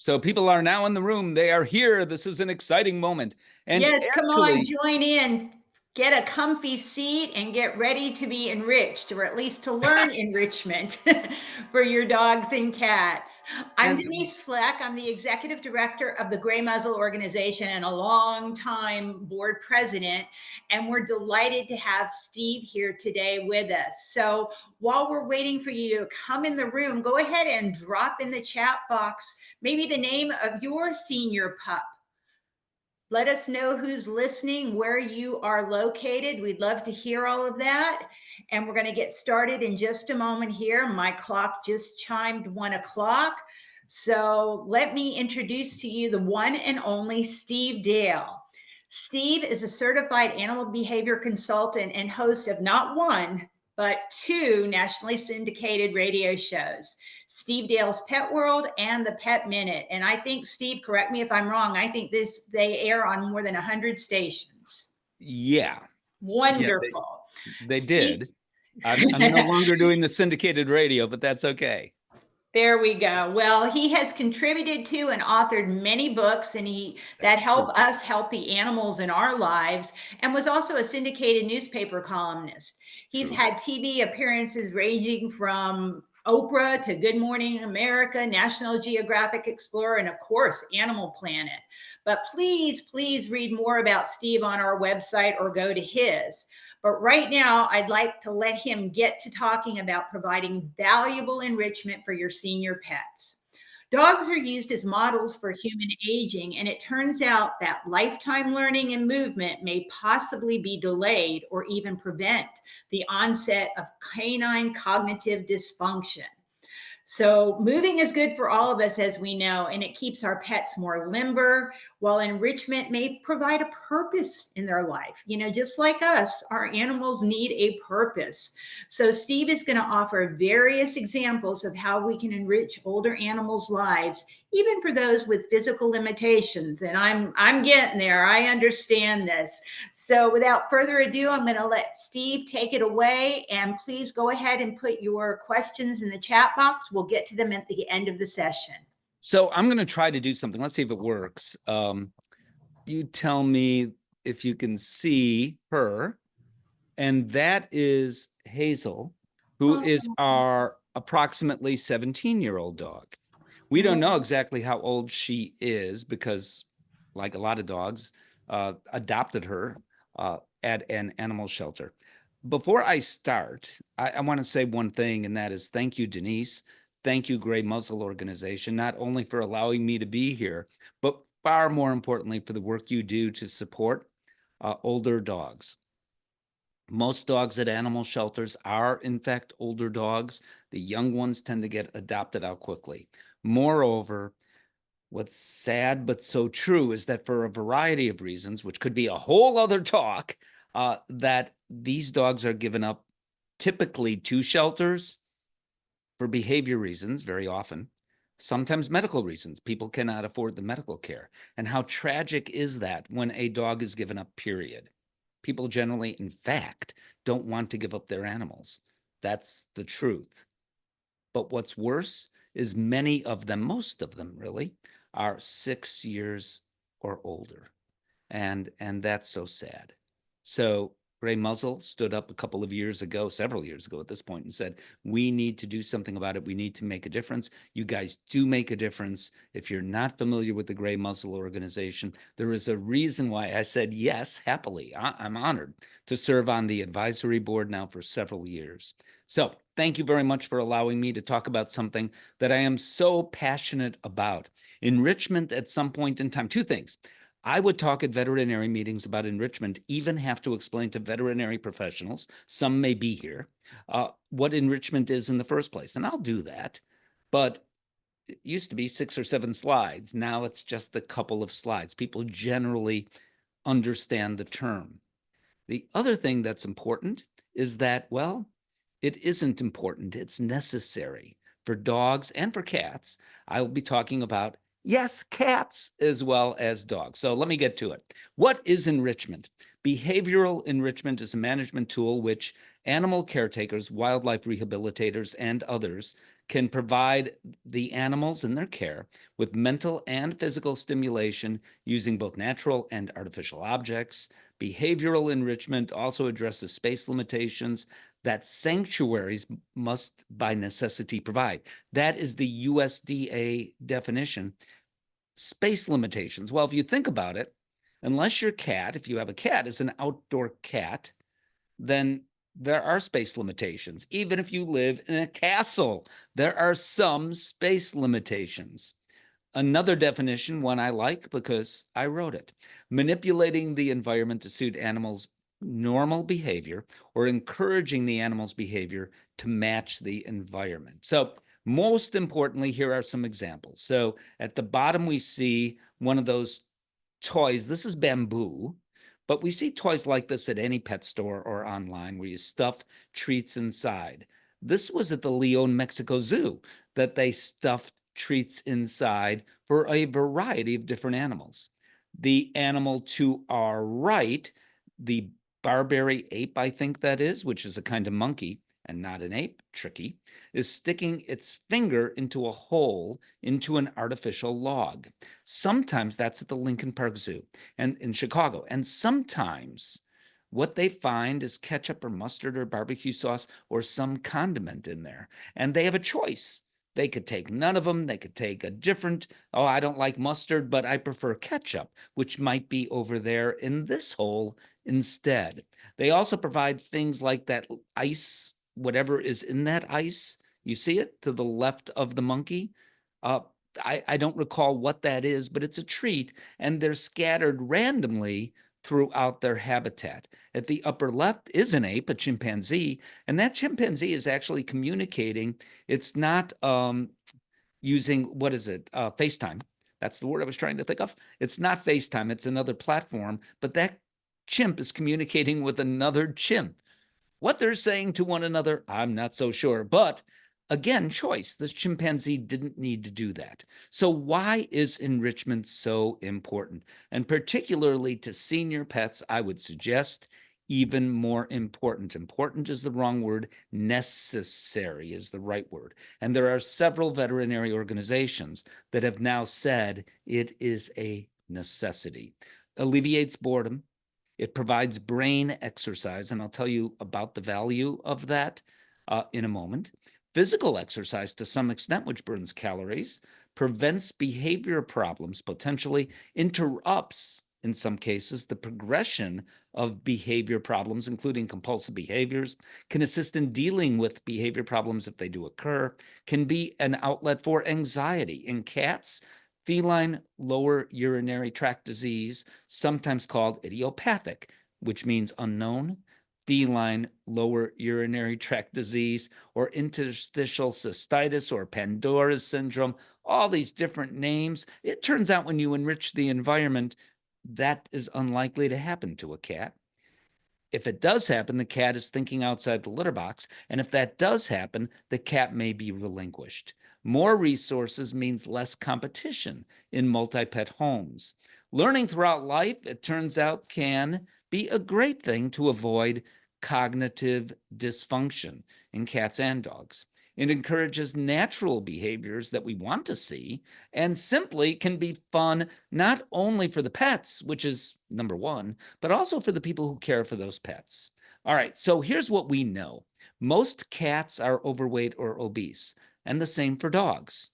So people are now in the room. They are here. This is an exciting moment. And Yes, come on, actually, join in. Get a comfy seat and get ready to be enriched, or at least to learn enrichment for your dogs and cats. I'm and Denise Fleck. I'm the executive director of the Gray Muzzle Organization and a long-time board president. And we're delighted to have Steve here today with us. So while we're waiting for you to come in the room, go ahead and drop in the chat box maybe the name of your senior pup. Let us know who's listening, where you are located. We'd love to hear all of that. And we're going to get started in just a moment here. My clock just chimed 1 o'clock. So let me introduce to you the one and only Steve Dale. Steve is a certified animal behavior consultant and host of not one, but 2 nationally syndicated radio shows, Steve Dale's Pet World and the Pet Minute. And I think, Steve, they air on more than 100 stations. yeah, Wonderful. they Steve, did. I'm no longer doing the syndicated radio, but that's okay. there we go. Well, he has contributed to and authored many books, and that help us help the animals in our lives, and was also a syndicated newspaper columnist. He's had TV appearances ranging from Oprah to Good Morning America, National Geographic Explorer, and of course, Animal Planet. But please read more about Steve on our website or go to his. But right now, I'd like to let him get to talking about providing valuable enrichment for your senior pets. Dogs are used as models for human aging, and it turns out that lifetime learning and movement may possibly be delayed or even prevent the onset of canine cognitive dysfunction. So moving is good for all of us, as we know, and it keeps our pets more limber, while enrichment may provide a purpose in their life. You know, just like us, our animals need a purpose. So Steve is going to offer various examples of how we can enrich older animals' lives, even for those with physical limitations. And I'm getting there. I understand this. So without further ado, I'm going to let Steve take it away. And please go ahead and put your questions in the chat box. We'll get to them at the end of the session. So I'm going to try to do something. Let's see if it works. You tell me if you can see her. And that is Hazel, who is our approximately 17-year-old dog. We don't know exactly how old she is because, like a lot of dogs, adopted her at an animal shelter. Before I start, I want to say one thing, and that is thank you, Denise. Thank you, Gray Muzzle Organization, not only for allowing me to be here, but far more importantly, for the work you do to support older dogs. Most dogs at animal shelters are, in fact, older dogs. The young ones tend to get adopted out quickly. Moreover, what's sad but so true is that for a variety of reasons, which could be a whole other talk, that these dogs are given up typically to shelters for behavior reasons, very often, sometimes medical reasons. People cannot afford the medical care. And how tragic is that when a dog is given up, period? People generally, in fact, don't want to give up their animals. That's the truth. But what's worse is many of them, most of them really, are 6 years or older. And that's so sad. So Gray Muzzle stood up a couple of years ago, several years ago at this point, and said, we need to do something about it. We need to make a difference. You guys do make a difference. If you're not familiar with the Gray Muzzle Organization, there is a reason why I said yes, happily. I'm honored to serve on the advisory board now for several years. So thank you very much for allowing me to talk about something that I am so passionate about. Enrichment at some point in time. 2 things. I would talk at veterinary meetings about enrichment, even have to explain to veterinary professionals, some may be here, what enrichment is in the first place. And I'll do that. But it used to be 6 or 7 slides. Now it's just a couple of slides. People generally understand the term. The other thing that's important is that, well, it isn't important. It's necessary for dogs and for cats. I will be talking about, yes, cats as well as dogs. So let me get to it. What is enrichment? Behavioral enrichment is a management tool which animal caretakers, wildlife rehabilitators, and others can provide the animals in their care with mental and physical stimulation using both natural and artificial objects. Behavioral enrichment also addresses space limitations that sanctuaries must by necessity provide. That is the USDA definition. Space limitations. Well, if you think about it, unless your cat, if you have a cat, is an outdoor cat, then there are space limitations. Even if you live in a castle, there are some space limitations. Another definition, one I like because I wrote it, manipulating the environment to suit animals' normal behavior or encouraging the animal's behavior to match the environment. So most importantly, here are some examples. So at the bottom, we see one of those toys. This is bamboo, but we see toys like this at any pet store or online where you stuff treats inside. This was at the Leon, Mexico Zoo that they stuffed treats inside for a variety of different animals. The animal to our right, the Barbary ape, I think that is, which is a kind of monkey and not an ape, tricky, is sticking its finger into a hole into an artificial log. Sometimes that's at the Lincoln Park Zoo and in Chicago. And sometimes what they find is ketchup or mustard or barbecue sauce or some condiment in there. And they have a choice. They could take none of them. They could take a different, oh, I don't like mustard, but I prefer ketchup, which might be over there in this hole instead. They also provide things like that ice, whatever is in that ice. You see it to the left of the monkey? I don't recall what that is, but it's a treat, and they're scattered randomly throughout their habitat. At the upper left is an ape, a chimpanzee, and that chimpanzee is actually communicating. It's not using, what is it, FaceTime. That's the word I was trying to think of. It's not FaceTime, it's another platform, but that chimp is communicating with another chimp. What they're saying to one another, I'm not so sure. But again, choice. This chimpanzee didn't need to do that. So why is enrichment so important? And particularly to senior pets, I would suggest even more important. Important is the wrong word. Necessary is the right word. And there are several veterinary organizations that have now said it is a necessity. Alleviates boredom. It provides brain exercise, and I'll tell you about the value of that in a moment. Physical exercise to some extent, which burns calories, prevents behavior problems, potentially interrupts, in some cases, the progression of behavior problems, including compulsive behaviors, can assist in dealing with behavior problems if they do occur, can be an outlet for anxiety. In cats, feline lower urinary tract disease, sometimes called idiopathic, which means unknown, feline lower urinary tract disease, or interstitial cystitis or Pandora's syndrome, all these different names. It turns out when you enrich the environment, that is unlikely to happen to a cat. If it does happen, the cat is thinking outside the litter box. And if that does happen, the cat may be relinquished. More resources means less competition in multi-pet homes. Learning throughout life, it turns out, can be a great thing to avoid cognitive dysfunction in cats and dogs. It encourages natural behaviors that we want to see and simply can be fun not only for the pets, which is number one, but also for the people who care for those pets. All right, so here's what we know. Most cats are overweight or obese, and the same for dogs.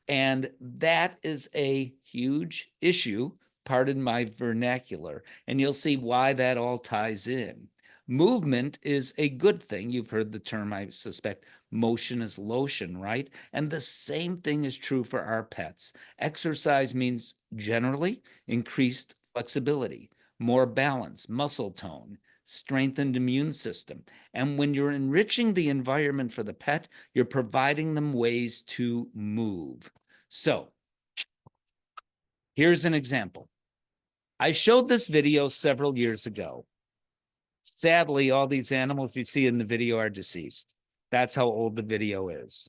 And that is a huge issue, pardon my vernacular, and you'll see why that all ties in. Movement is a good thing. You've heard the term, I suspect, motion is lotion, right? And the same thing is true for our pets. Exercise means generally increased flexibility, more balance, muscle tone, strengthened immune system. And when you're enriching the environment for the pet, you're providing them ways to move. So here's an example. I showed this video several years ago. Sadly, all these animals you see in the video are deceased. That's how old the video is.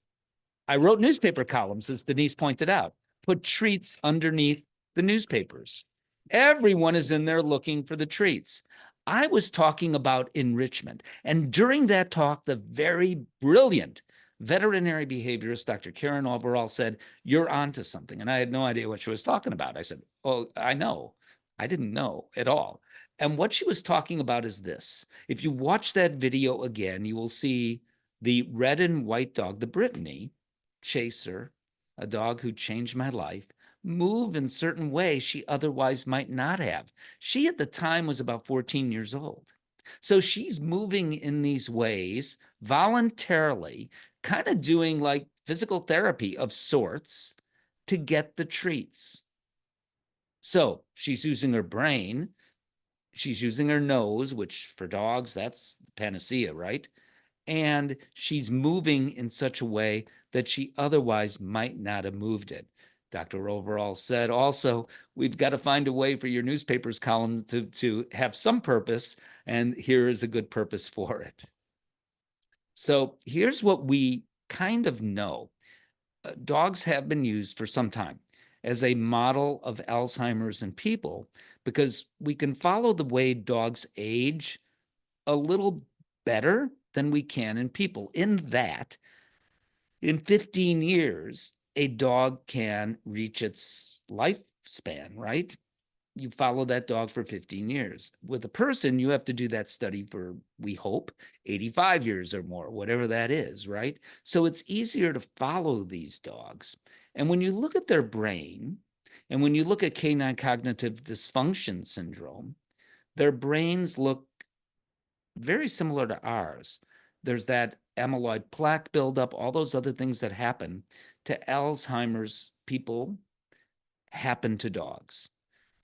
I wrote newspaper columns, as Denise pointed out, put treats underneath the newspapers. Everyone is in there looking for the treats. I was talking about enrichment. And during that talk, the very brilliant Veterinary behaviorist Dr. Karen Overall said, "You're onto something." And I had no idea what she was talking about. I said, "Oh, I know." I didn't know at all. And what she was talking about is this. If you watch that video again, you will see the red and white dog, the Brittany Chaser, a dog who changed my life, move in certain ways she otherwise might not have. She at the time was about 14 years old. So she's moving in these ways voluntarily, kind of doing like physical therapy of sorts to get the treats. So she's using her brain, she's using her nose, which for dogs, that's panacea, right? And she's moving in such a way that she otherwise might not have moved it. Dr. Overall said also, we've got to find a way for your newspaper's column to have some purpose, and here is a good purpose for it. So here's what we kind of know. Dogs have been used for some time as a model of Alzheimer's in people because we can follow the way dogs age a little better than we can in people, in that in 15 years, a dog can reach its lifespan, right? You follow that dog for 15 years. With a person, you have to do that study for, we hope, 85 years or more, whatever that is, right? So it's easier to follow these dogs. And when you look at their brain, and when you look at canine cognitive dysfunction syndrome, their brains look very similar to ours. There's that amyloid plaque buildup, all those other things that happen to Alzheimer's people happen to dogs.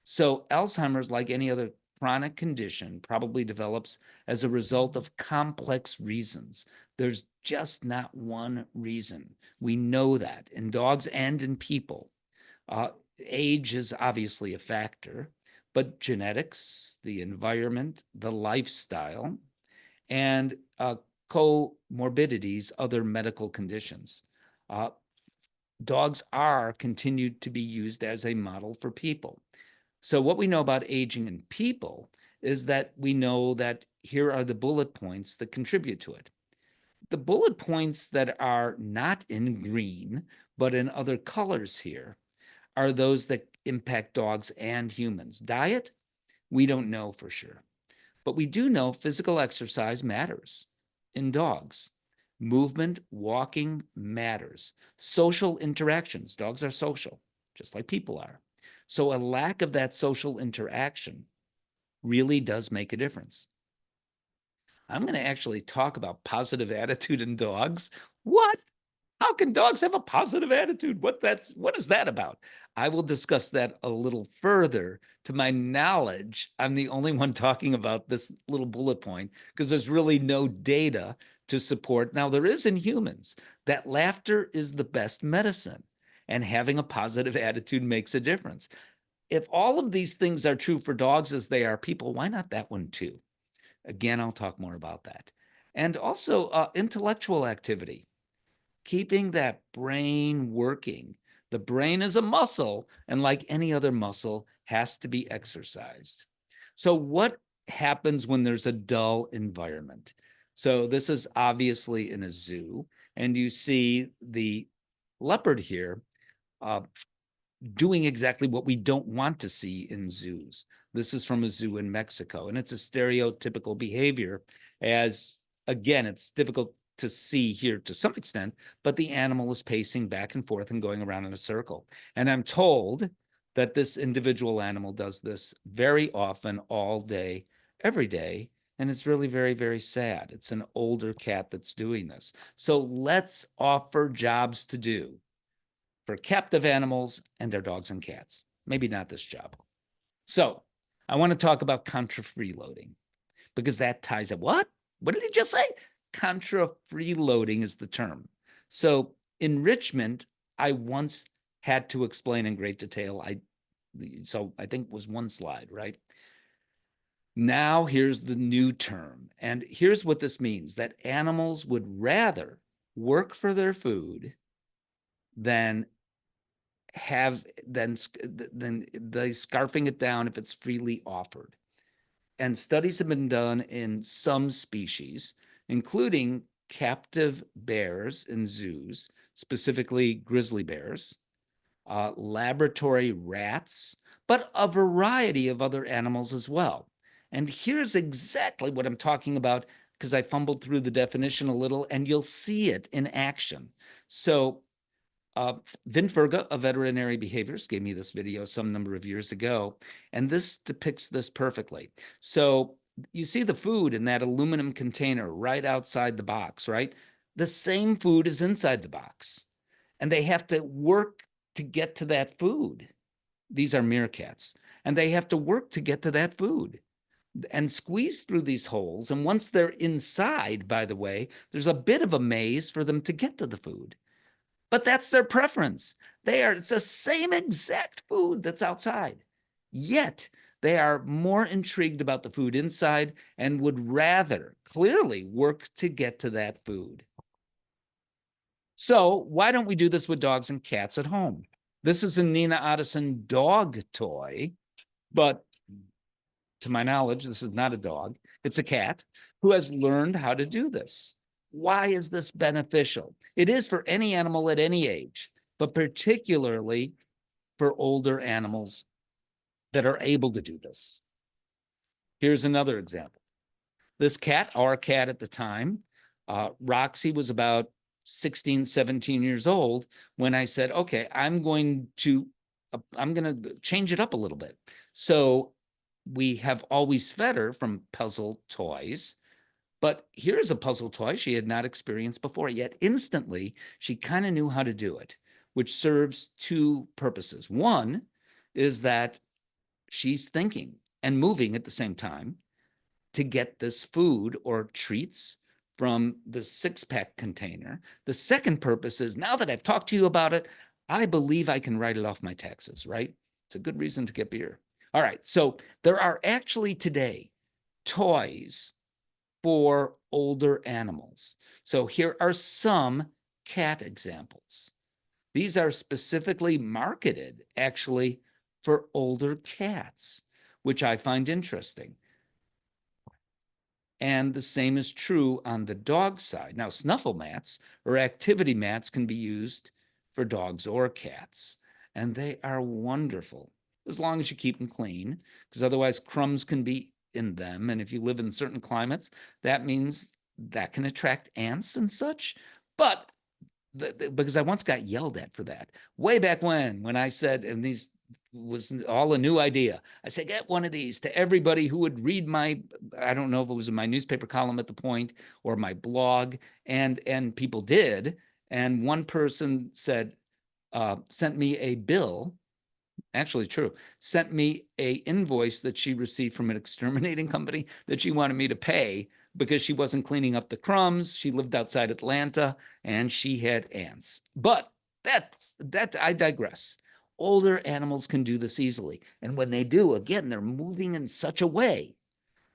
So Alzheimer's, like any other chronic condition, probably develops as a result of complex reasons. There's just not one reason. We know that in dogs and in people. Age is obviously a factor, but genetics, the environment, the lifestyle, and comorbidities, other medical conditions. Dogs are continued to be used as a model for people. So what we know about aging in people is that we know that here are the bullet points that contribute to it. The bullet points that are not in green, but in other colors here, are those that impact dogs and humans. Diet, we don't know for sure. But we do know physical exercise matters in dogs. Movement, walking matters. Social interactions, dogs are social, just like people are. So a lack of that social interaction really does make a difference. I'm going to actually talk about positive attitude in dogs. What? How can dogs have a positive attitude? What is that about? I will discuss that a little further. To my knowledge, I'm the only one talking about this little bullet point because there's really no data to support. Now, there is in humans that laughter is the best medicine, and having a positive attitude makes a difference. If all of these things are true for dogs as they are people, why not that one too? Again, I'll talk more about that. And also intellectual activity, keeping that brain working. The brain is a muscle, and like any other muscle, has to be exercised. So what happens when there's a dull environment? So this is obviously in a zoo, and you see the leopard here doing exactly what we don't want to see in zoos. This is from a zoo in Mexico, and it's a stereotypical behavior, as again, it's difficult to see here to some extent, but the animal is pacing back and forth and going around in a circle. And I'm told that this individual animal does this very often, all day, every day. And it's really very, very sad. It's an older cat that's doing this. So let's offer jobs to do for captive animals and their dogs and cats. Maybe not this job. So I want to talk about contra freeloading because that ties up. What? What did he just say? Contra freeloading is the term. So enrichment, I once had to explain in great detail. So I think it was one slide, right? Now here's the new term. And here's what this means, that animals would rather work for their food than the scarfing it down if it's freely offered. And studies have been done in some species, including captive bears in zoos, specifically grizzly bears, laboratory rats, but a variety of other animals as well. And here's exactly what I'm talking about, because I fumbled through the definition a little, and you'll see it in action. So Vin Ferga of Veterinary Behaviors gave me this video some number of years ago, and this depicts this perfectly. So you see the food in that aluminum container right outside the box, right? The same food is inside the box, and they have to work to get to that food. These are meerkats, and they have to work to get to that food and squeeze through these holes. And once they're inside, by the way, there's a bit of a maze for them to get to the food. But that's their preference. It's the same exact food that's outside. Yet they are more intrigued about the food inside and would rather clearly work to get to that food. So why don't we do this with dogs and cats at home? This is a Nina Ottosson dog toy, but to my knowledge, this is not a dog. It's a cat who has learned how to do this. Why is this beneficial? It is for any animal at any age, but particularly for older animals that are able to do this. Here's another example. This cat, our cat at the time, Roxy, was about 16, 17 years old when I said, okay, I'm going to change it up a little bit. So we have always fed her from puzzle toys. But here's a puzzle toy she had not experienced before, yet instantly she kind of knew how to do it, which serves two purposes. One is that she's thinking and moving at the same time to get this food or treats from the six-pack container. The second purpose is, now that I've talked to you about it, I believe I can write it off my taxes, right? It's a good reason to get beer. All right, so there are actually today toys for older animals. So here are some cat examples. These are specifically marketed actually for older cats, which I find interesting. And the same is true on the dog side. Now, snuffle mats or activity mats can be used for dogs or cats, and they are wonderful as long as you keep them clean, because otherwise crumbs can be in them. And if you live in certain climates, that means that can attract ants and such. But because I once got yelled at for that way back when I said, and these was all a new idea. I said, get one of these to everybody who would read my, I don't know if it was in my newspaper column at the point or my blog, and people did. And one person said, sent me a bill, actually true, sent me a invoice that she received from an exterminating company that she wanted me to pay because she wasn't cleaning up the crumbs. She lived outside Atlanta and she had ants. But that I digress. Older animals can do this easily. And when they do, again, they're moving in such a way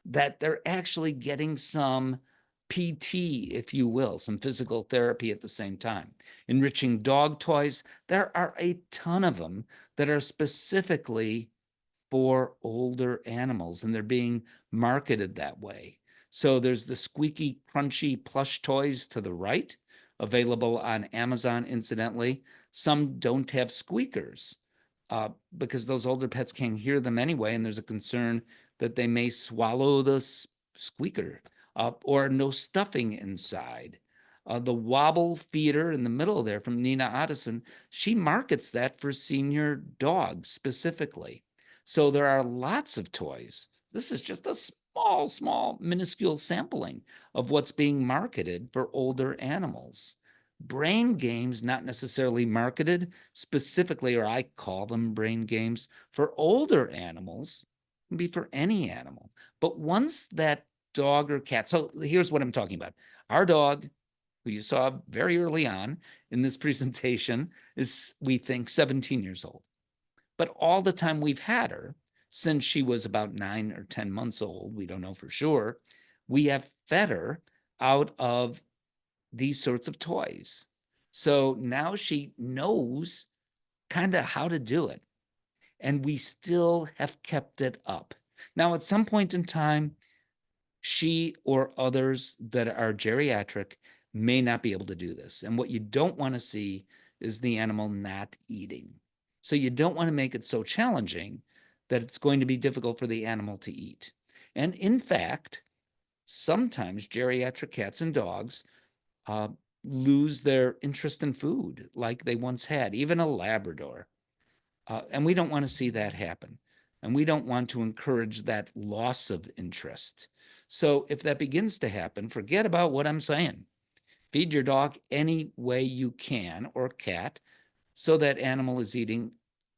that they're actually getting some PT, if you will, some physical therapy at the same time. Enriching dog toys, there are a ton of them that are specifically for older animals, and they're being marketed that way. So there's the squeaky, crunchy plush toys to the right, available on Amazon, incidentally. Some don't have squeakers because those older pets can't hear them anyway, and there's a concern that they may swallow the squeaker or no stuffing inside. The wobble feeder in the middle there from Nina Ottosson, she markets that for senior dogs specifically. So there are lots of toys. This is just a small, minuscule sampling of what's being marketed for older animals. Brain games, not necessarily marketed specifically, or I call them brain games, for older animals, can be for any animal. But once that dog or cat, so here's what I'm talking about. Our dog, who you saw very early on in this presentation, is, we think, 17 years old. But all the time we've had her, since she was about 9 or 10 months old, we don't know for sure, we have fed her out of these sorts of toys. So now she knows kind of how to do it. And we still have kept it up. Now, at some point in time, she or others that are geriatric may not be able to do this. And what you don't want to see is the animal not eating. So you don't want to make it so challenging that it's going to be difficult for the animal to eat. And in fact, sometimes geriatric cats and dogs lose their interest in food like they once had, even a Labrador. And we don't want to see that happen. And we don't want to encourage that loss of interest. So if that begins to happen, forget about what I'm saying. Feed your dog any way you can, or cat, so that animal is eating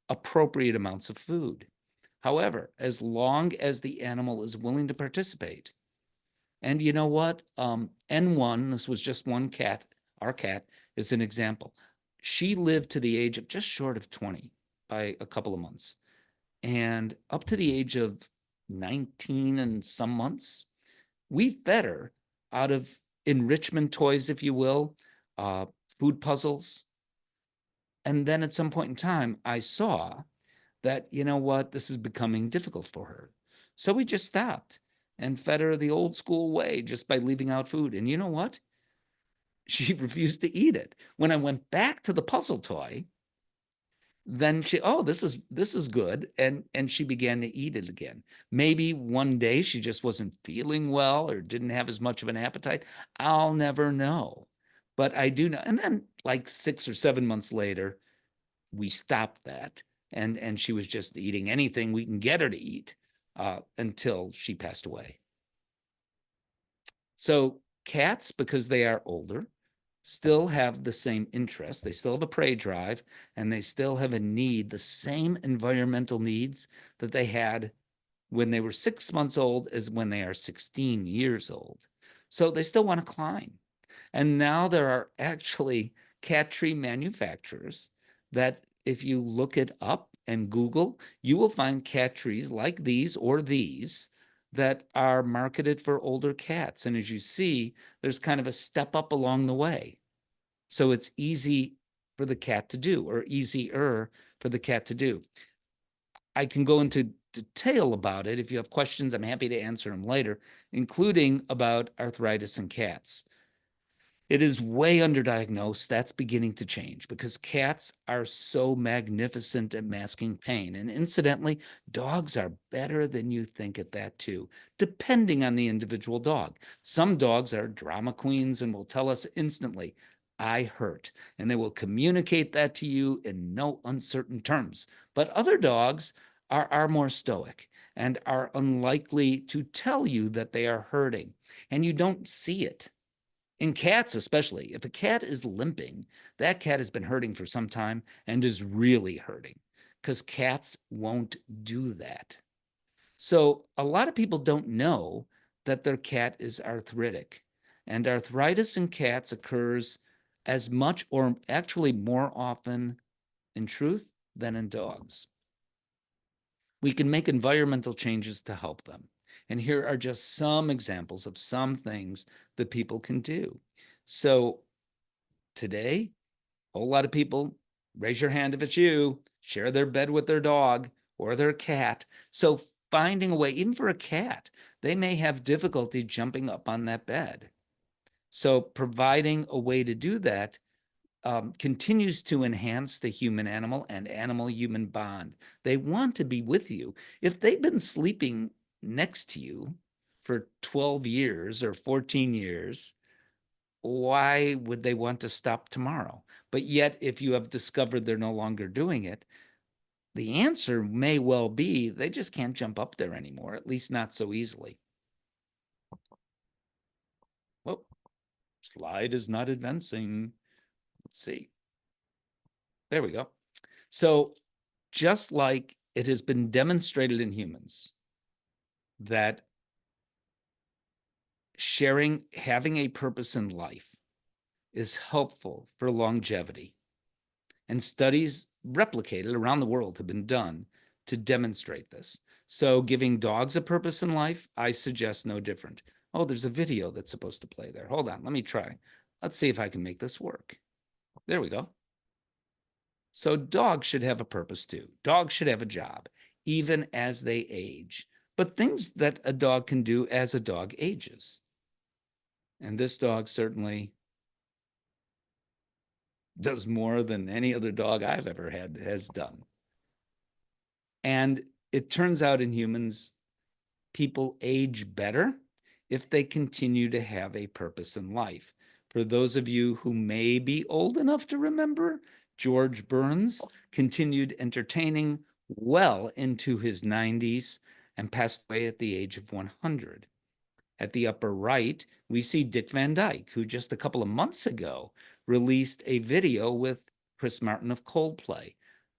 appropriate amounts of food. However, as long as the animal is willing to participate, and you know what? N1, this was just one cat, our cat is an example. She lived to the age of just short of 20 by a couple of months. And up to the age of 19 and some months, we fed her out of enrichment toys, if you will, food puzzles. And then at some point in time, I saw that, you know what, this is becoming difficult for her. So we just stopped and fed her the old school way, just by leaving out food. And you know what? She refused to eat it. When I went back to the puzzle toy, then she, oh, this is good, and she began to eat it again. Maybe one day she just wasn't feeling well or didn't have as much of an appetite. I'll never know, but I do know. And then like 6 or 7 months later, we stopped that, and she was just eating anything we can get her to eat until she passed away. So cats, because they are older, still have the same interest. They still have a prey drive, and they still have a need, the same environmental needs that they had when they were 6 months old as when they are 16 years old. So they still want to climb. And now there are actually cat tree manufacturers that, if you look it up and Google, you will find cat trees like these or these that are marketed for older cats. And as you see, there's kind of a step up along the way. So it's easy for the cat to do, or easier for the cat to do. I can go into detail about it. If you have questions, I'm happy to answer them later, including about arthritis in cats. It is way underdiagnosed. That's beginning to change because cats are so magnificent at masking pain. And incidentally, dogs are better than you think at that too, depending on the individual dog. Some dogs are drama queens and will tell us instantly, I hurt, and they will communicate that to you in no uncertain terms. But other dogs are more stoic and are unlikely to tell you that they are hurting, and you don't see it. In cats, especially, if a cat is limping, that cat has been hurting for some time and is really hurting, because cats won't do that. So a lot of people don't know that their cat is arthritic. And arthritis in cats occurs as much, or actually more often, in truth, than in dogs. We can make environmental changes to help them. And here are just some examples of some things that people can do. So today, a whole lot of people, raise your hand if it's you, share their bed with their dog or their cat. So finding a way, even for a cat, they may have difficulty jumping up on that bed. So providing a way to do that continues to enhance the human-animal and animal-human bond. They want to be with you. If they've been sleeping next to you for 12 years or 14 years, why would they want to stop tomorrow? But yet, if you have discovered they're no longer doing it, the answer may well be they just can't jump up there anymore, at least not so easily. Well, slide is not advancing. Let's see. There we go. So just like it has been demonstrated in humans that sharing, having a purpose in life is helpful for longevity, and studies replicated around the world have been done to demonstrate this. So giving dogs a purpose in life, I suggest no different. Oh, there's a video that's supposed to play there. Hold on, let me try. Let's see if I can make this work. There we go. So dogs should have a purpose too. Dogs should have a job, even as they age, but things that a dog can do as a dog ages. And this dog certainly does more than any other dog I've ever had has done. And it turns out in humans, people age better if they continue to have a purpose in life. For those of you who may be old enough to remember, George Burns continued entertaining well into his 90s and passed away at the age of 100. At the upper right, we see Dick Van Dyke, who just a couple of months ago released a video with Chris Martin of Coldplay.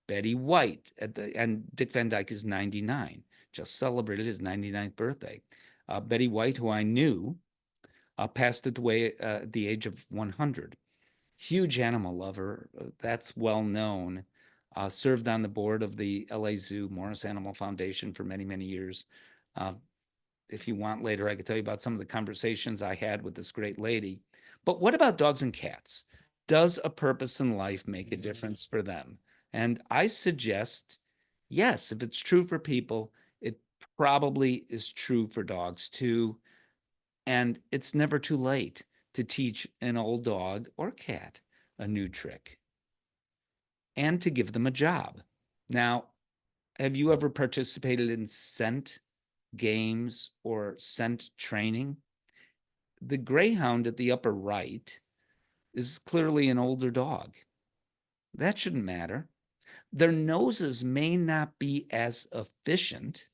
Betty White, and Dick Van Dyke is 99, just celebrated his 99th birthday. Betty White, who I knew, passed away at the age of 100. Huge animal lover, that's well known. Served on the board of the LA Zoo Morris Animal Foundation for many, many years. If you want later, I could tell you about some of the conversations I had with this great lady. But what about dogs and cats? Does a purpose in life make a difference for them? And I suggest, yes, if it's true for people, it probably is true for dogs too. And it's never too late to teach an old dog or cat a new trick and to give them a job. Now, have you ever participated in scent games or scent training? The greyhound at the upper right is clearly an older dog. That shouldn't matter. Their noses may not be as efficient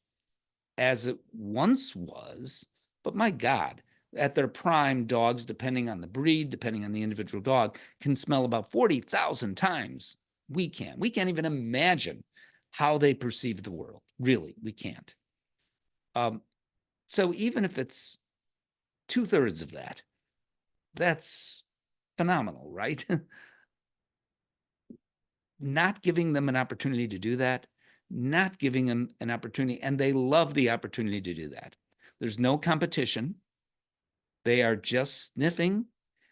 as it once was, but my God, at their prime, dogs, depending on the breed, depending on the individual dog, can smell about 40,000 times. We can't. We can't even imagine how they perceive the world. Really, we can't. So even if it's 2/3 of that, that's phenomenal, right? Not giving them an opportunity to do that, not giving them an opportunity, and they love the opportunity to do that. There's no competition. They are just sniffing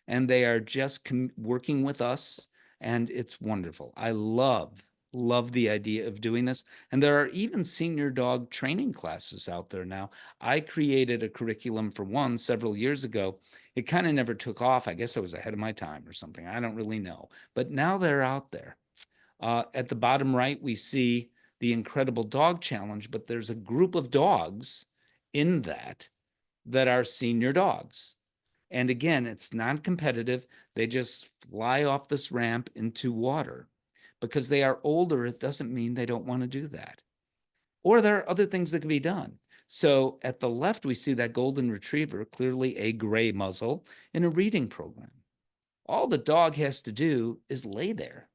and they are just working with us, and it's wonderful. I love the idea of doing this. And there are even senior dog training classes out there now. I created a curriculum for one several years ago. It kind of never took off. I guess I was ahead of my time or something. I don't really know. But now they're out there. At the bottom right, we see the Incredible Dog Challenge, but there's a group of dogs in that are senior dogs. And again, it's non-competitive. They just fly off this ramp into water. Because they are older, it doesn't mean they don't want to do that. Or there are other things that can be done. So at the left, we see that golden retriever, clearly a gray muzzle, in a reading program. All the dog has to do is lay there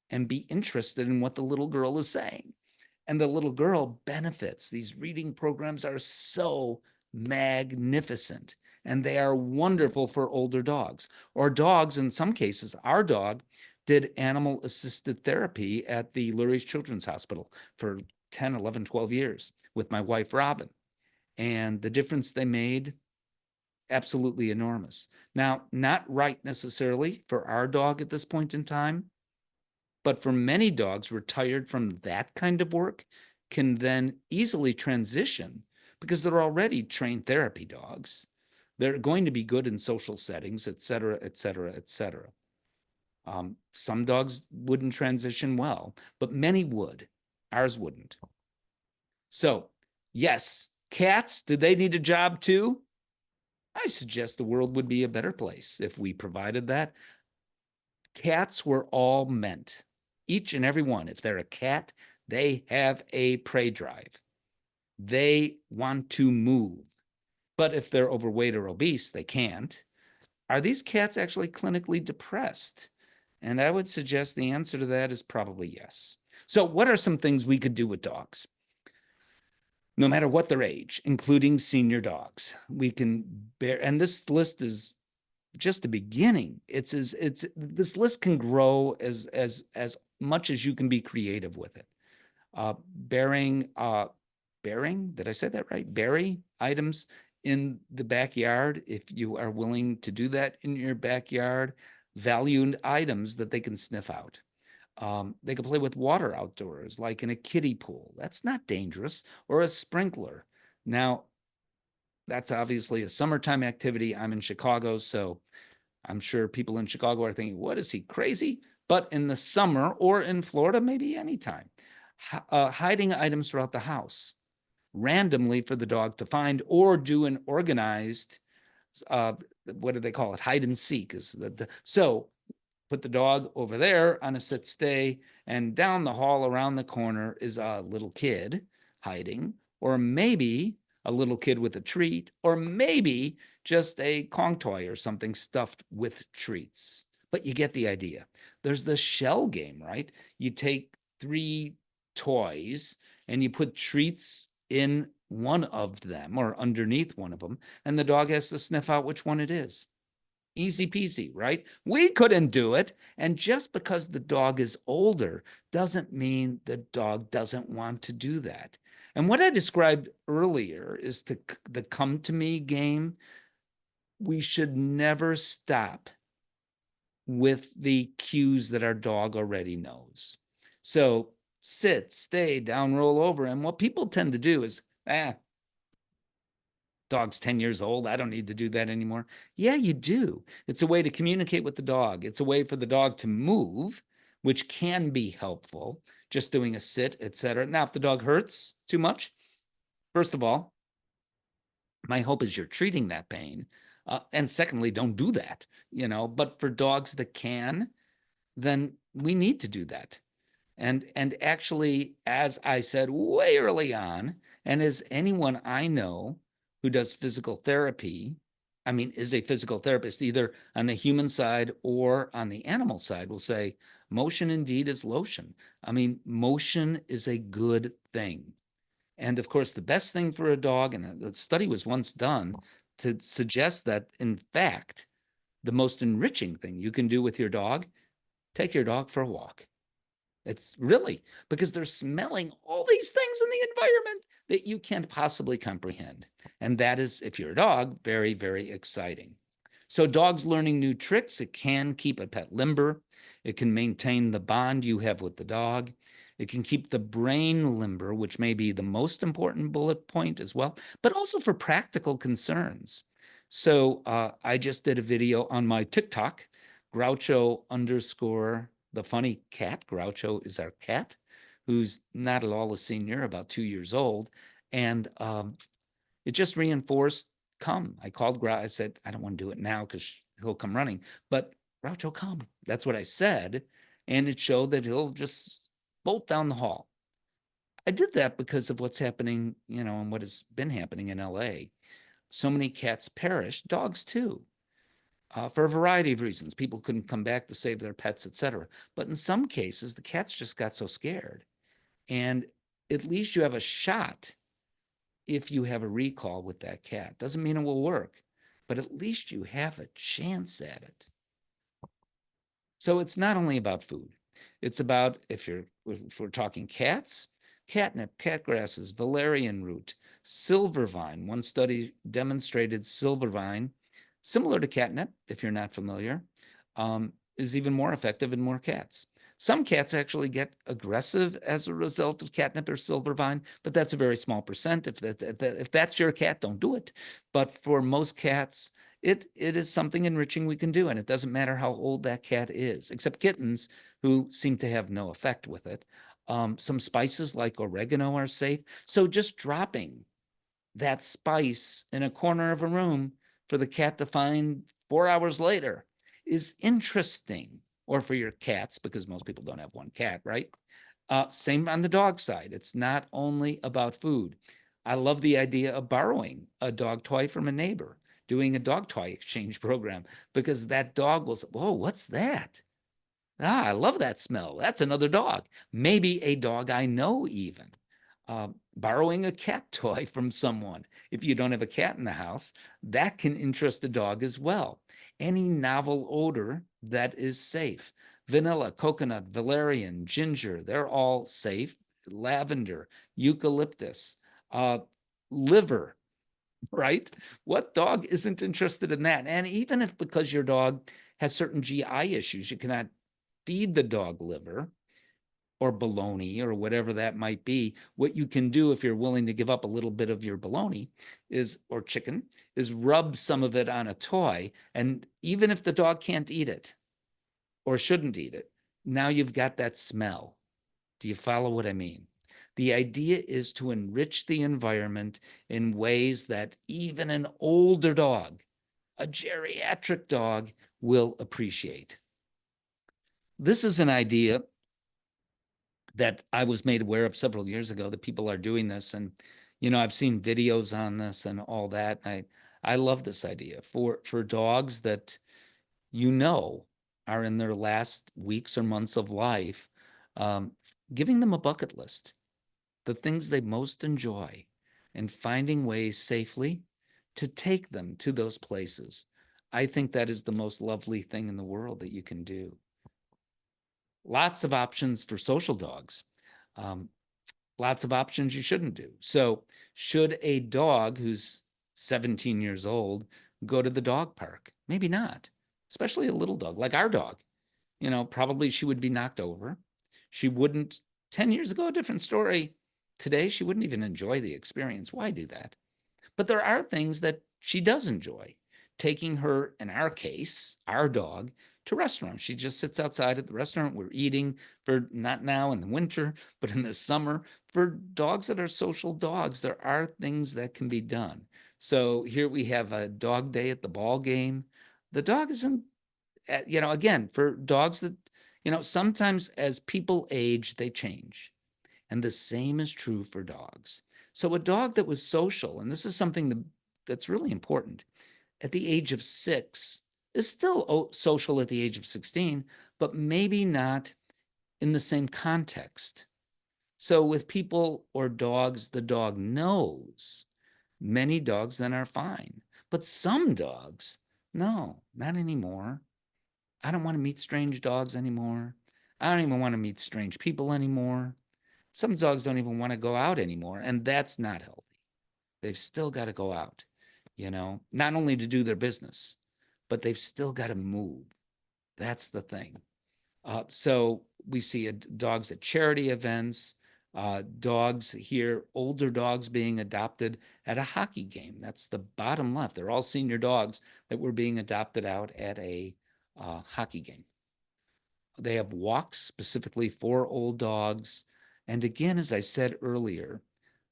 and be interested in what the little girl is saying. And the little girl benefits. These reading programs are so magnificent, and they are wonderful for older dogs, or dogs. In some cases, our dog did animal assisted therapy at the Lurie's Children's Hospital for 10, 11, 12 years with my wife, Robin. And the difference they made, absolutely enormous. Now, not right necessarily for our dog at this point in time, but for many dogs retired from that kind of work can then easily transition because they're already trained therapy dogs. They're going to be good in social settings, et cetera, et cetera, et cetera. Some dogs wouldn't transition well, but many would. Ours wouldn't. So, yes, cats, do they need a job too? I suggest the world would be a better place if we provided that. Cats were all meant, each and every one. If they're a cat, they have a prey drive. They want to move. But if they're overweight or obese, they can't. Are these cats actually clinically depressed? And I would suggest the answer to that is probably yes. So what are some things we could do with dogs? No matter what their age, including senior dogs, we can bear, and this list is just the beginning. This list can grow as much as you can be creative with it. Bearing, did I say that right? Bury items in the backyard, if you are willing to do that in your backyard. Valued items that they can sniff out. They can play with water outdoors, like in a kiddie pool. That's not dangerous. Or a sprinkler. Now, that's obviously a summertime activity. I'm in Chicago, so I'm sure people in Chicago are thinking, what is he, crazy? But in the summer or in Florida, maybe anytime, hiding items throughout the house randomly for the dog to find, or do an organized, what do they call it? Hide and seek is so put the dog over there on a sit stay, and down the hall around the corner is a little kid hiding, or maybe a little kid with a treat, or maybe just a Kong toy or something stuffed with treats. But you get the idea. There's the shell game, right? You take 3 toys and you put treats in one of them or underneath one of them, and the dog has to sniff out which one it is. Easy peasy, right? We couldn't do it. And just because the dog is older doesn't mean the dog doesn't want to do that. And what I described earlier is the come to me game. We should never stop with the cues that our dog already knows. So sit, stay, down, roll over. And what people tend to do is, dog's 10 years old. I don't need to do that anymore. Yeah, you do. It's a way to communicate with the dog. It's a way for the dog to move, which can be helpful, just doing a sit, etc. Now, if the dog hurts too much, first of all, my hope is you're treating that pain. And secondly, don't do that, but for dogs that can, then we need to do that. And actually, as I said way early on, and as anyone I know who does physical therapy, is a physical therapist, either on the human side or on the animal side, will say, motion indeed is lotion. Motion is a good thing. And of course, the best thing for a dog, and the study was once done to suggest that, in fact, the most enriching thing you can do with your dog, take your dog for a walk. It's really because they're smelling all these things in the environment that you can't possibly comprehend. And that is, if you're a dog, very, very exciting. So dogs learning new tricks, it can keep a pet limber. It can maintain the bond you have with the dog. It can keep the brain limber, which may be the most important bullet point as well, but also for practical concerns. So I just did a video on my TikTok, Groucho_ the funny cat. Groucho is our cat, who's not at all a senior, about 2 years old. And it just reinforced, come. I called Groucho. I said, I don't want to do it now because he'll come running. But Groucho, come. That's what I said. And it showed that he'll just bolt down the hall. I did that because of what's happening, and what has been happening in LA. So many cats perished, dogs too. For a variety of reasons. People couldn't come back to save their pets, etc. But in some cases, the cats just got so scared. And at least you have a shot if you have a recall with that cat. Doesn't mean it will work, but at least you have a chance at it. So it's not only about food. It's about, if we're talking cats, catnip, catgrasses, valerian root, silvervine. One study demonstrated silvervine, similar to catnip, if you're not familiar, is even more effective in more cats. Some cats actually get aggressive as a result of catnip or silvervine, but that's a very small percent. If that's your cat, don't do it. But for most cats, it is something enriching we can do, and it doesn't matter how old that cat is, except kittens, who seem to have no effect with it. Some spices like oregano are safe. So just dropping that spice in a corner of a room for the cat to find 4 hours later is interesting. Or for your cats, because most people don't have one cat, right? Same on the dog side. It's not only about food. I love the idea of borrowing a dog toy from a neighbor, doing a dog toy exchange program, because that dog will say, whoa, what's that? I love that smell. That's another dog. Maybe a dog I know even. Borrowing a cat toy from someone. If you don't have a cat in the house, that can interest the dog as well. Any novel odor that is safe. Vanilla, coconut, valerian, ginger, they're all safe. Lavender, eucalyptus, liver, right? What dog isn't interested in that? And even if, because your dog has certain GI issues, you cannot feed the dog liver, or bologna or whatever that might be. What you can do if you're willing to give up a little bit of your bologna is, or chicken, is rub some of it on a toy. And even if the dog can't eat it or shouldn't eat it, now you've got that smell. Do you follow what I mean? The idea is to enrich the environment in ways that even an older dog, a geriatric dog, will appreciate. This is an idea that I was made aware of several years ago, that people are doing this. And, I've seen videos on this and all that. I love this idea for dogs that, are in their last weeks or months of life, um, giving them a bucket list, the things they most enjoy, and finding ways safely to take them to those places. I think that is the most lovely thing in the world that you can do. Lots of options for social dogs. Um, Lots of options you shouldn't do. So, should a dog who's 17 years old go to the dog park? Maybe not, especially a little dog like our dog. Probably she would be knocked over. She wouldn't, 10 years ago, a different story. Today, she wouldn't even enjoy the experience. Why do that? But there are things that she does enjoy. Taking her, in our case, our dog, to restaurants. She just sits outside at the restaurant. We're eating, for not now in the winter, but in the summer. For dogs that are social dogs, there are things that can be done. So here we have a dog day at the ball game. The dog isn't, again, for dogs that, sometimes as people age, they change. And the same is true for dogs. So a dog that was social, and this is something that's really important, at the age of 6 is still social at the age of 16, but maybe not in the same context. So with people or dogs, the dog knows. Many dogs then are fine, but some dogs, no, not anymore. I don't want to meet strange dogs anymore. I don't even want to meet strange people anymore. Some dogs don't even want to go out anymore, and that's not healthy. They've still got to go out, not only to do their business, but they've still got to move. That's the thing. So we see dogs at charity events, dogs here, older dogs being adopted at a hockey game. That's the bottom left. They're all senior dogs that were being adopted out at a hockey game. They have walks specifically for old dogs. And again, as I said earlier,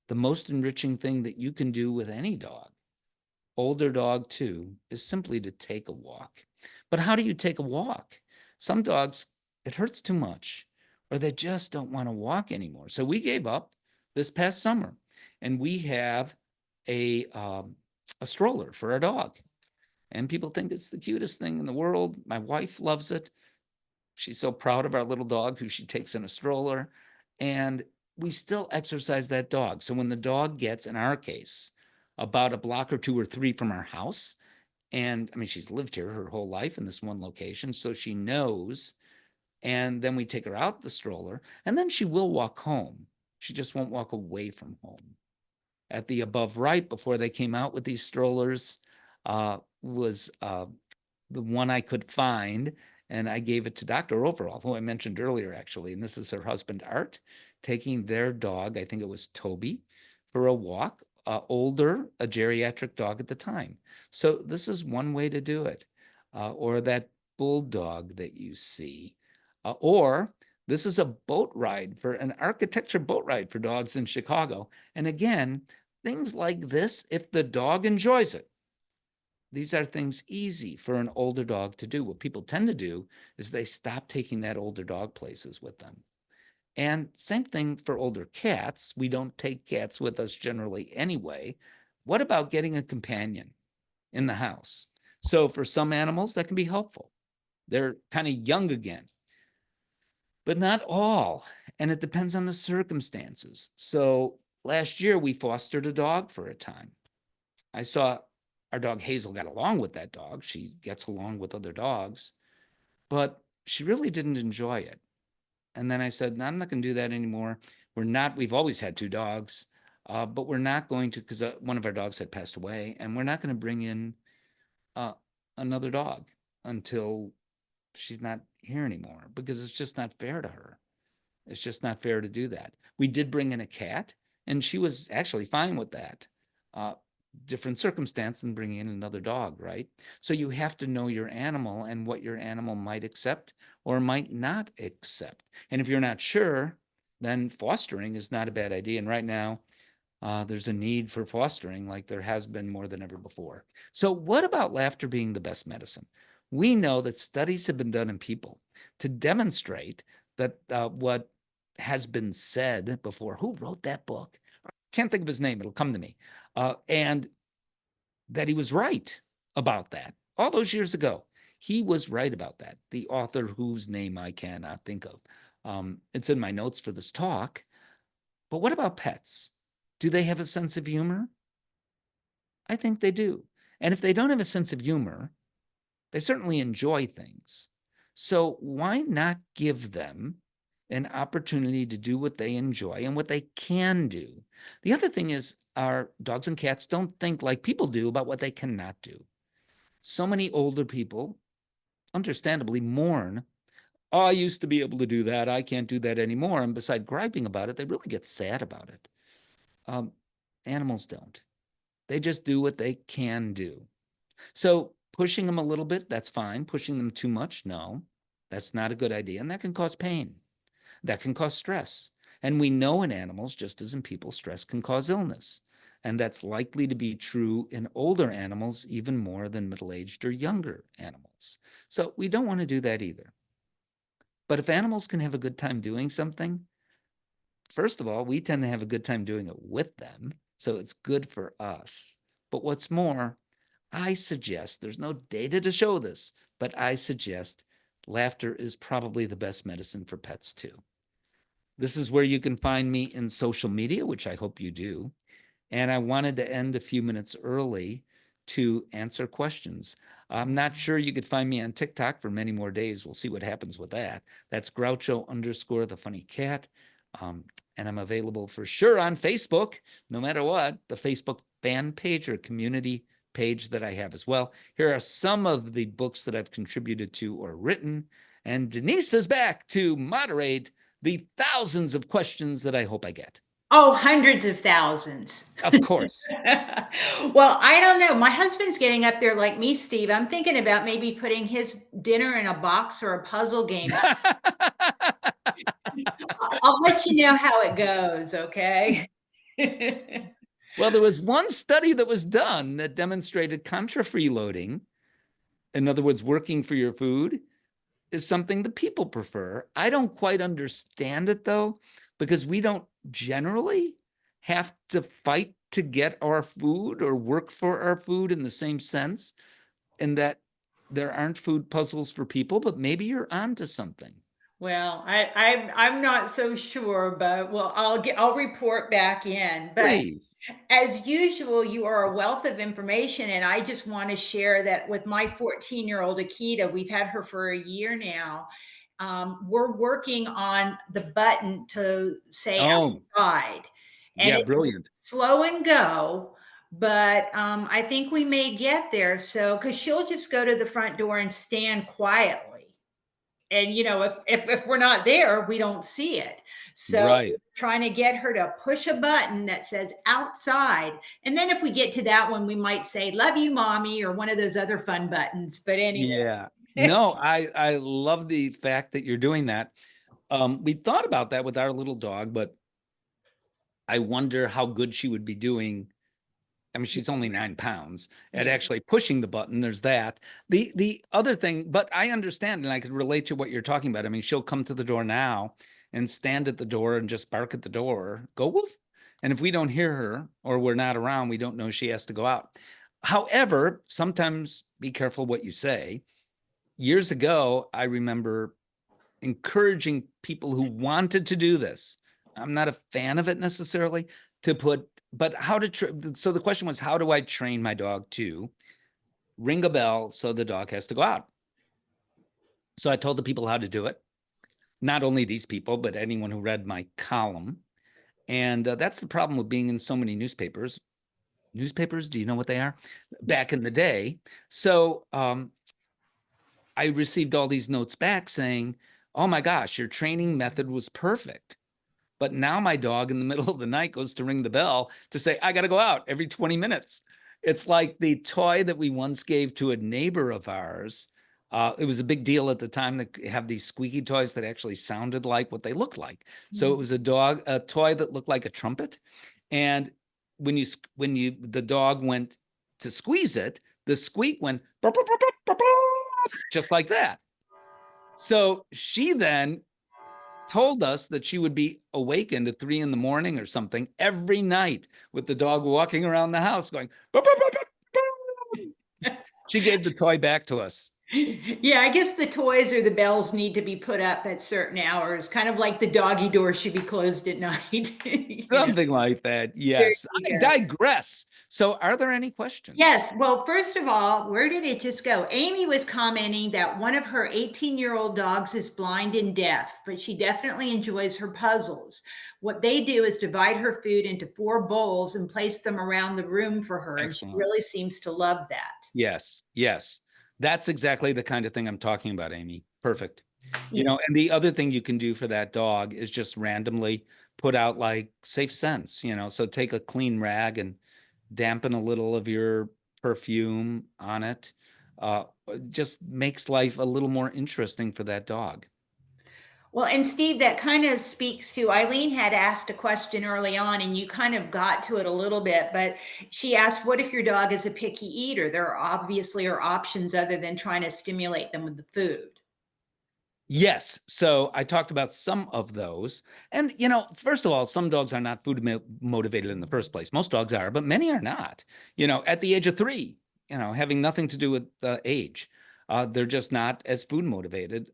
the most enriching thing that you can do with any dog, older dog too, is simply to take a walk. But how do you take a walk? Some dogs, it hurts too much, or they just don't want to walk anymore. So we gave up this past summer, and we have a stroller for our dog. And people think it's the cutest thing in the world. My wife loves it. She's so proud of our little dog who she takes in a stroller. And we still exercise that dog. So when the dog gets, in our case, about a block or 2 or 3 from our house, and I mean, she's lived here her whole life in this one location, so she knows. And then we take her out the stroller, and then she will walk home. She just won't walk away from home. At the above right, before they came out with these strollers, was the one I could find, and I gave it to Dr. Overall, who I mentioned earlier, actually. And this is her husband, Art, taking their dog, I think it was Toby, for a walk, older, a geriatric dog at the time. So this is one way to do it. Or that bulldog that you see. Or this is a boat ride, for an architecture boat ride for dogs in Chicago. And again, things like this, if the dog enjoys it, these are things easy for an older dog to do. What people tend to do is they stop taking that older dog places with them. And same thing for older cats. We don't take cats with us generally anyway. What about getting a companion in the house? So for some animals, that can be helpful. They're kind of young again, but not all. And it depends on the circumstances. So last year, we fostered a dog for a time. I saw our dog Hazel got along with that dog. She gets along with other dogs, but she really didn't enjoy it. And then I said, no, I'm not going to do that anymore. We've always had 2 dogs, but we're not going to, because one of our dogs had passed away, and we're not going to bring in another dog until she's not here anymore, because it's just not fair to her. It's just not fair to do that. We did bring in a cat, and she was actually fine with that. Different circumstance than bringing in another dog, right? So you have to know your animal and what your animal might accept or might not accept. And if you're not sure, then fostering is not a bad idea. And right now, there's a need for fostering like there has been more than ever before. So what about laughter being the best medicine? We know that studies have been done in people to demonstrate that what has been said before. Who wrote that book? I can't think of his name. It'll come to me. And that he was right about that all those years ago. He was right about that. The author whose name I cannot think of. It's in my notes for this talk. But what about pets? Do they have a sense of humor? I think they do. And if they don't have a sense of humor, they certainly enjoy things. So why not give them an opportunity to do what they enjoy and what they can do? The other thing is our dogs and cats don't think like people do about what they cannot do. So many older people, understandably, mourn, oh, I used to be able to do that. I can't do that anymore. And beside griping about it, they really get sad about it. Animals don't. They just do what they can do. So pushing them a little bit, that's fine. Pushing them too much, no, that's not a good idea. And that can cause pain. That can cause stress. And we know in animals, just as in people, stress can cause illness. And that's likely to be true in older animals, even more than middle-aged or younger animals. So we don't want to do that either. But if animals can have a good time doing something, first of all, we tend to have a good time doing it with them. So it's good for us. But what's more, I suggest, there's no data to show this, but I suggest laughter is probably the best medicine for pets too. This is where you can find me in social media, which I hope you do. And I wanted to end a few minutes early to answer questions. I'm not sure you could find me on TikTok for many more days. We'll see what happens with that. That's Groucho_ the funny cat. And I'm available for sure on Facebook, no matter what, the Facebook fan page or community page that I have as well. Here are some of the books that I've contributed to or written. And Denise is back to moderate the thousands of questions that I hope I get. Oh, hundreds of thousands. Of course. Well, I don't know. My husband's getting up there like me, Steve. I'm thinking about maybe putting his dinner in a box or a puzzle game. I'll let you know how it goes, okay? Well, there was one study that was done that demonstrated contra freeloading, in other words, working for your food, is something that people prefer. I don't quite understand it though, because we don't generally have to fight to get our food or work for our food in the same sense, and that there aren't food puzzles for people, but maybe you're onto something. Well, I'm not so sure, but well, I'll report back in. But Please. as usual, you are a wealth of information, and I just want to share that with my 14-year-old Akita. We've had her for a year now. We're working on the button to say outside, and yeah, it's brilliant. slow and go, but I think we may get there. So, because she'll just go to the front door and stand quietly, and if we're not there, we don't see it. So Right. trying to get her to push a button that says outside, and then if we get to that one, we might say love you mommy or one of those other fun buttons. But anyway. Yeah. No, I love the fact that you're doing that. We thought about that with our little dog, but I wonder how good she would be doing. I mean, she's only 9 pounds at actually pushing the button. There's that. The other thing, but I understand and I could relate to what you're talking about. I mean, she'll come to the door now and stand at the door and just bark at the door, go woof. And if we don't hear her or we're not around, we don't know she has to go out. However, sometimes be careful what you say. Years ago, I remember encouraging people who wanted to do this. I'm not a fan of it necessarily, to put, but how to, so the question was, how do I train my dog to ring a bell so the dog has to go out? So I told the people how to do it. Not only these people, but anyone who read my column. And that's the problem with being in so many newspapers. Newspapers, do you know what they are? Back in the day. So I received all these notes back saying, oh my gosh, your training method was perfect. But now my dog in the middle of the night goes to ring the bell to say, I got to go out every 20 minutes. It's like the toy that we once gave to a neighbor of ours. It was a big deal at the time to have these squeaky toys that actually sounded like what they looked like. So it was a toy that looked like a trumpet. And the dog went to squeeze it, the squeak went "Burp, burp, burp, burp, burp, burp," just like that. So she then told us that she would be awakened at 3 in the morning or something every night with the dog walking around the house going, "Burp, burp, burp, burp, burp." She gave the toy back to us. Yeah, I guess the toys or the bells need to be put up at certain hours, kind of like the doggy door should be closed at night. Something like that. There Yes. you I go. digress. So, are there any questions? Yes. Well, first of all, where did it just go? Amy was commenting that one of her 18-year-old dogs is blind and deaf, but she definitely enjoys her puzzles. What they do is divide her food into 4 bowls and place them around the room for her, and she Excellent. really seems to love that. Yes. Yes. That's exactly the kind of thing I'm talking about, Amy. Perfect. Yeah. And the other thing you can do for that dog is just randomly put out like safe scents, so take a clean rag and dampen a little of your perfume on it. Uh, just makes life a little more interesting for that dog. Well, and Steve, that kind of speaks to Eileen had asked a question early on, and you kind of got to it a little bit, but she asked, what if your dog is a picky eater? There obviously are options other than trying to stimulate them with the food. Yes. So I talked about some of those. And, first of all, some dogs are not food motivated in the first place. Most dogs are, but many are not. At the age of 3, having nothing to do with age. They're just not as food motivated.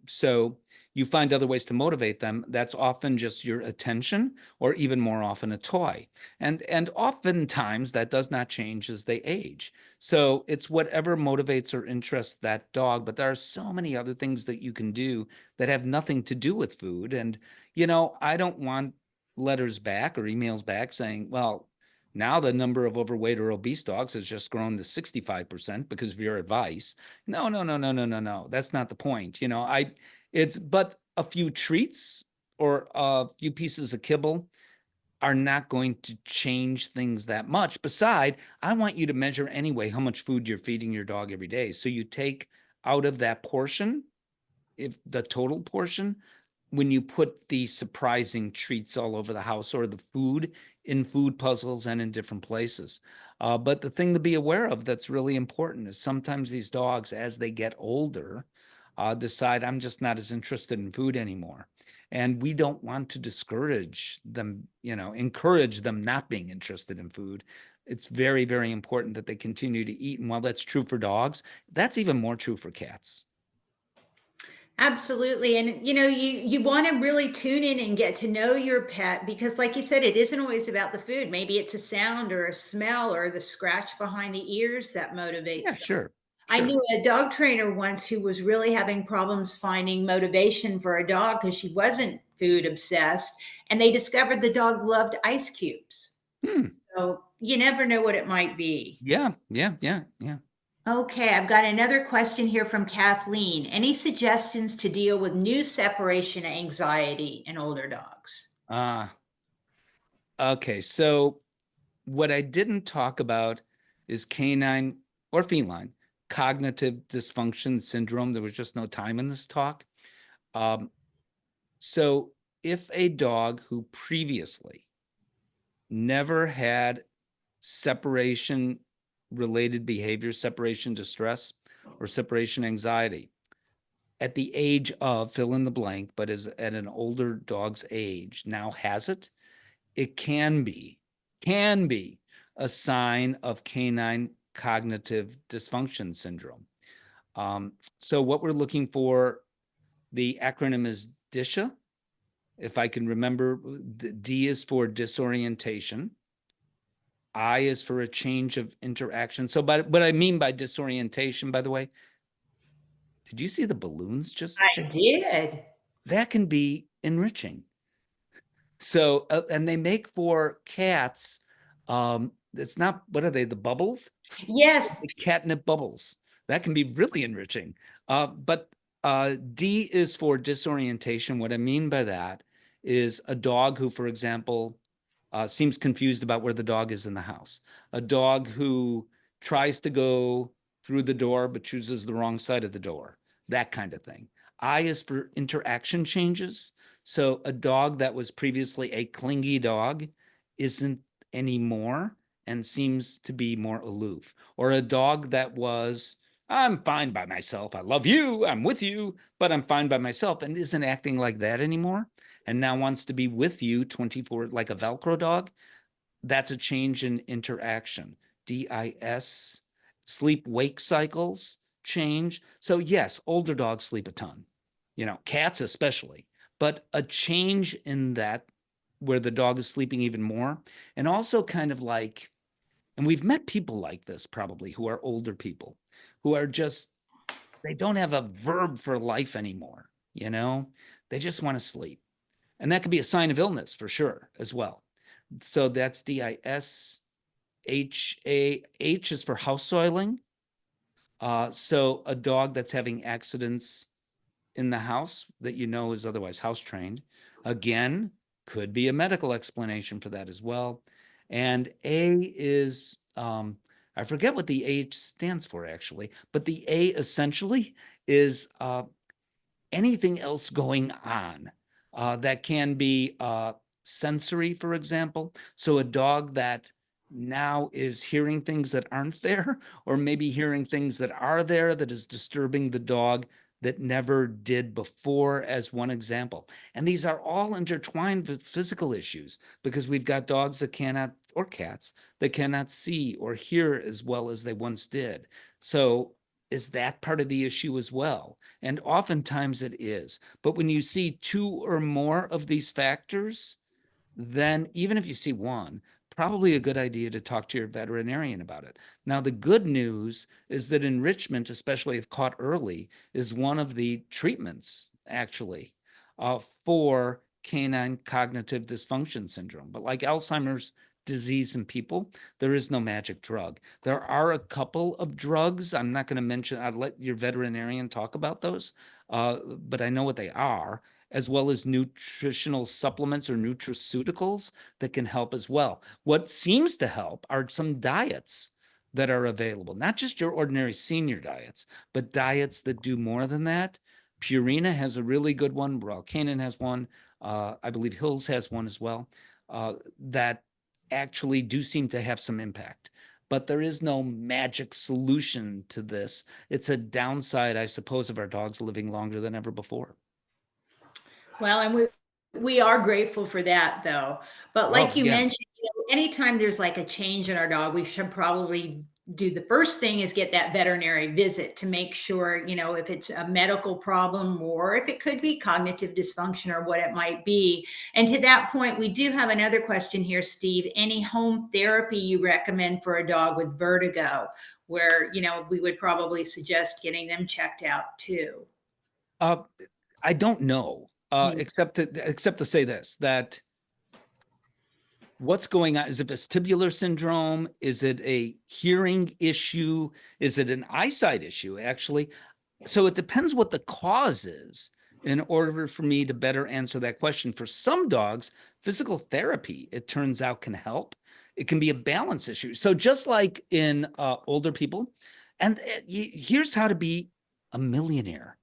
So you find other ways to motivate them. That's often just your attention, or even more often a toy. And oftentimes that does not change as they age. So it's whatever motivates or interests that dog. But there are so many other things that you can do that have nothing to do with food. And, I don't want letters back or emails back saying, well, now the number of overweight or obese dogs has just grown to 65% because of your advice. No, no, no, no, no, no, no. That's not the point. It's but a few treats or a few pieces of kibble are not going to change things that much. Beside, I want you to measure anyway how much food you're feeding your dog every day. So you take out of that portion, if the total portion, when you put the surprising treats all over the house or the food in food puzzles and in different places. But the thing to be aware of that's really important is sometimes these dogs, as they get older, decide I'm just not as interested in food anymore. And we don't want to discourage them, encourage them not being interested in food. It's very, very important that they continue to eat. And while that's true for dogs, that's even more true for cats. Absolutely. And you want to really tune in and get to know your pet because like you said, it isn't always about the food. Maybe it's a sound or a smell or the scratch behind the ears that Yeah, motivates them. sure. I Sure. knew a dog trainer once who was really having problems finding motivation for a dog because she wasn't food obsessed. And they discovered the dog loved ice cubes. Hmm. So you never know what it might be. Yeah, yeah, yeah, yeah. Okay, I've got another question here from Kathleen. Any suggestions to deal with new separation anxiety in older dogs? Ah, okay. So what I didn't talk about is canine or feline cognitive dysfunction syndrome. There was just no time in this talk. Um, so if a dog who previously never had separation related behavior, separation distress, or separation anxiety, at the age of fill in the blank, but is at an older dog's age, now has it, it can be a sign of canine cognitive dysfunction syndrome. So what we're looking for, the acronym is DISHA. If I can remember, the D is for disorientation. I is for a change of interaction. So what I mean by disorientation, by the way, did you see the balloons just I did. that can be enriching. So, and they make for cats. It's not, what are they? The bubbles? Yes. The catnip bubbles. That can be really enriching. But D is for disorientation. What I mean by that is a dog who, for example, seems confused about where the dog is in the house. A dog who tries to go through the door but chooses the wrong side of the door. That kind of thing. I is for interaction changes. So a dog that was previously a clingy dog isn't anymore and seems to be more aloof. Or a dog that was, I'm fine by myself. I love you. I'm with you, but I'm fine by myself, and isn't acting like that anymore and now wants to be with you 24, like a Velcro dog. That's a change in interaction. DIS, sleep wake cycles change. So yes, older dogs sleep a ton, cats especially, but a change in that where the dog is sleeping even more. And also kind of like, and we've met people like this probably who are older people who are just, they don't have a verb for life anymore. They just want to sleep. And that could be a sign of illness for sure as well. So that's DIS. H is for house soiling. So a dog that's having accidents in the house that is otherwise house trained, again, could be a medical explanation for that as well. And A is, I forget what the H stands for actually, but the A essentially is anything else going on that can be sensory, for example. So a dog that now is hearing things that aren't there, or maybe hearing things that are there that is disturbing the dog that never did before, as one example. And these are all intertwined with physical issues because we've got dogs that cannot, or cats, that cannot see or hear as well as they once did. So is that part of the issue as well? And oftentimes it is. But when you see two or more of these factors, then even if you see one, probably a good idea to talk to your veterinarian about it. Now, the good news is that enrichment, especially if caught early, is one of the treatments actually for canine cognitive dysfunction syndrome. But like Alzheimer's disease in people, there is no magic drug. There are a couple of drugs. I'm not going to mention, I'd let your veterinarian talk about those, but I know what they are, as well as nutritional supplements or nutraceuticals that can help as well. What seems to help are some diets that are available, not just your ordinary senior diets, but diets that do more than that. Purina has a really good one. Royal Canin has one. I believe Hills has one as well, that actually do seem to have some impact. But there is no magic solution to this. It's a downside, I suppose, of our dogs living longer than ever before. Well, and we are grateful for that, though. But Oh, like you yeah. mentioned, anytime there's like a change in our dog, we should probably do the first thing is get that veterinary visit to make sure, if it's a medical problem or if it could be cognitive dysfunction or what it might be. And to that point, we do have another question here, Steve. Any home therapy you recommend for a dog with vertigo, where, we would probably suggest getting them checked out too? Uh, I don't know, Yeah. except to say this, that what's going on? Is it vestibular syndrome? Is it a hearing issue? Is it an eyesight issue, actually? So it depends what the cause is in order for me to better answer that question. For some dogs, physical therapy, it turns out, can help. It can be a balance issue. So just like in older people, and here's how to be a millionaire.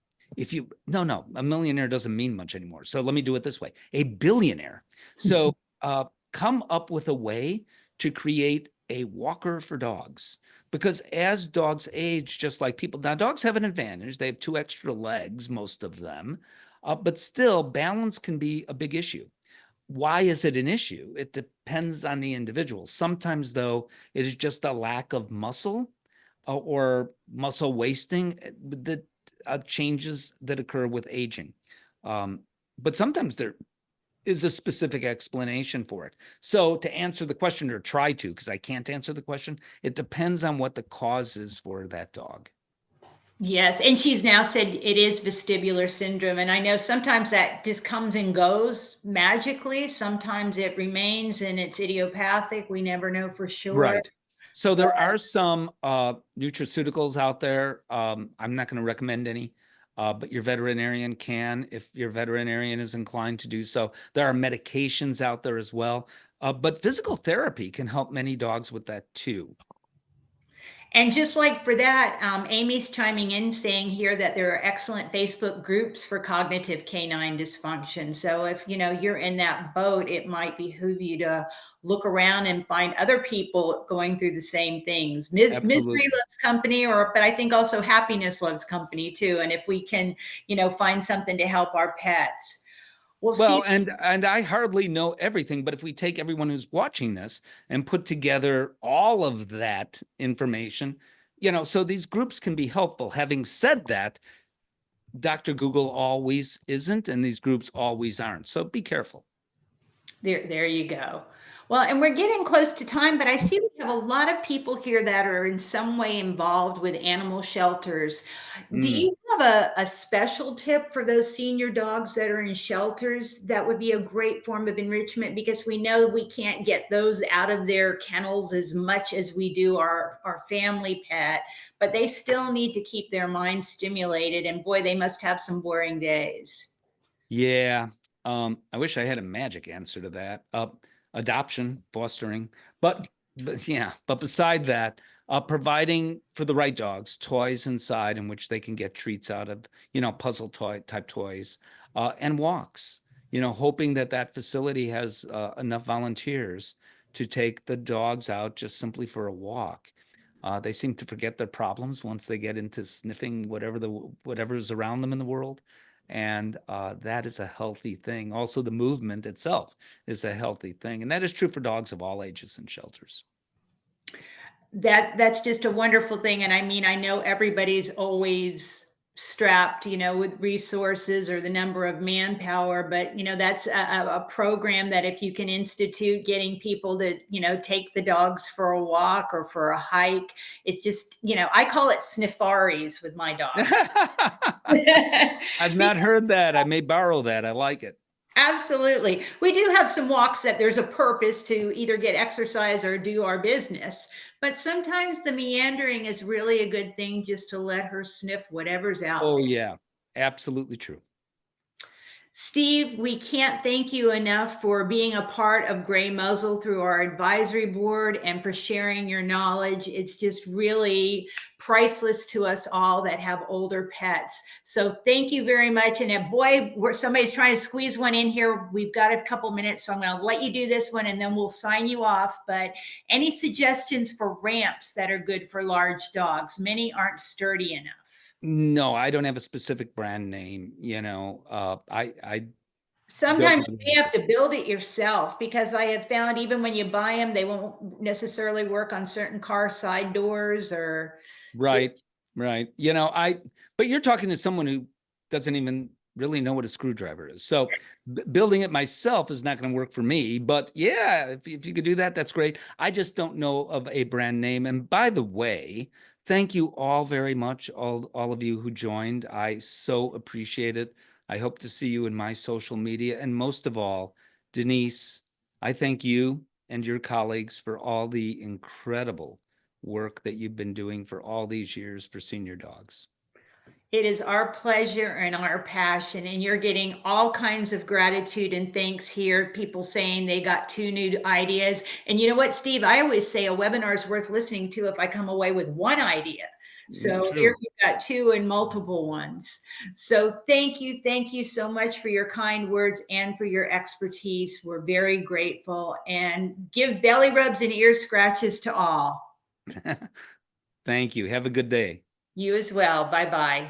No, a millionaire doesn't mean much anymore. So let me do it this way, a billionaire. So come up with a way to create a walker for dogs. Because as dogs age, just like people, now dogs have an advantage. They have 2 extra legs, most of them, but still balance can be a big issue. Why is it an issue? It depends on the individual. Sometimes, though, it is just a lack of muscle or muscle wasting that changes that occur with aging. But sometimes there is a specific explanation for it. So to answer the question, or try to, because I can't answer the question, it depends on what the cause is for that dog. Yes, and she's now said it is vestibular syndrome, and I know sometimes that just comes and goes magically. Sometimes it remains and it's idiopathic. We never know for sure. Right. So there are some nutraceuticals out there. I'm not going to recommend any, but your veterinarian can, if your veterinarian is inclined to do so. There are medications out there as well, but physical therapy can help many dogs with that too. And just like for that, Amy's chiming in saying here that there are excellent Facebook groups for cognitive canine dysfunction. So if you're in that boat, it might behoove you to look around and find other people going through the same things. Misery Absolutely. loves company, but I think also happiness loves company too. And if we can, find something to help our pets. Well, Well, Steve, and I hardly know everything, but if we take everyone who's watching this and put together all of that information, so these groups can be helpful. Having said that, Dr. Google always isn't, and these groups always aren't. So be careful. there you go. Well, and we're getting close to time, but I see we have a lot of people here that are in some way involved with animal shelters. Do Mm. you have a special tip for those senior dogs that are in shelters that would be a great form of enrichment? Because we know we can't get those out of their kennels as much as we do our family pet, but they still need to keep their mind stimulated. And boy, they must have some boring days. Yeah. I wish I had a magic answer to that. Adoption, fostering, but yeah, but beside that, providing for the right dogs toys inside in which they can get treats out of, puzzle toy type toys, and walks. Hoping that that facility has enough volunteers to take the dogs out just simply for a walk. They seem to forget their problems once they get into sniffing whatever's around them in the world, and that is a healthy thing. Also, the movement itself is a healthy thing, and that is true for dogs of all ages in shelters. That's just a wonderful thing, and I mean, I know everybody's always strapped, with resources or the number of manpower, but that's a program that if you can institute getting people to take the dogs for a walk or for a hike, it's just I call it sniffaries with my dog. I've not heard that. I may borrow that. I like it. Absolutely. We do have some walks that there's a purpose to either get exercise or do our business, but sometimes the meandering is really a good thing just to let her sniff whatever's out Oh there. yeah, absolutely true. Steve, we can't thank you enough for being a part of Gray Muzzle through our advisory board and for sharing your knowledge. It's just really priceless to us all that have older pets. So thank you very much. And boy, somebody's trying to squeeze one in here. We've got a couple minutes, so I'm going to let you do this one and then we'll sign you off. But any suggestions for ramps that are good for large dogs? Many aren't sturdy enough. No, I don't have a specific brand name. I don't Sometimes know the you may have answer. to build it yourself because I have found even when you buy them, they won't necessarily work on certain car side doors or just Right, right. But you're talking to someone who doesn't even really know what a screwdriver is. So building it myself is not going to work for me. But yeah, if you could do that, that's great. I just don't know of a brand name. And by the way, thank you all very much, all of you who joined. I so appreciate it. I hope to see you in my social media. And most of all, Denise, I thank you and your colleagues for all the incredible work that you've been doing for all these years for senior dogs. it is our pleasure and our passion. And you're getting all kinds of gratitude and thanks here. People saying they got two new ideas. And you know what, Steve? I always say a webinar is worth listening to if I come away with one idea. So here True. we've got two and multiple ones. So thank you. Thank you so much for your kind words and for your expertise. We're very grateful and give belly rubs and ear scratches to all. Thank you. Have a good day. You as well. Bye bye.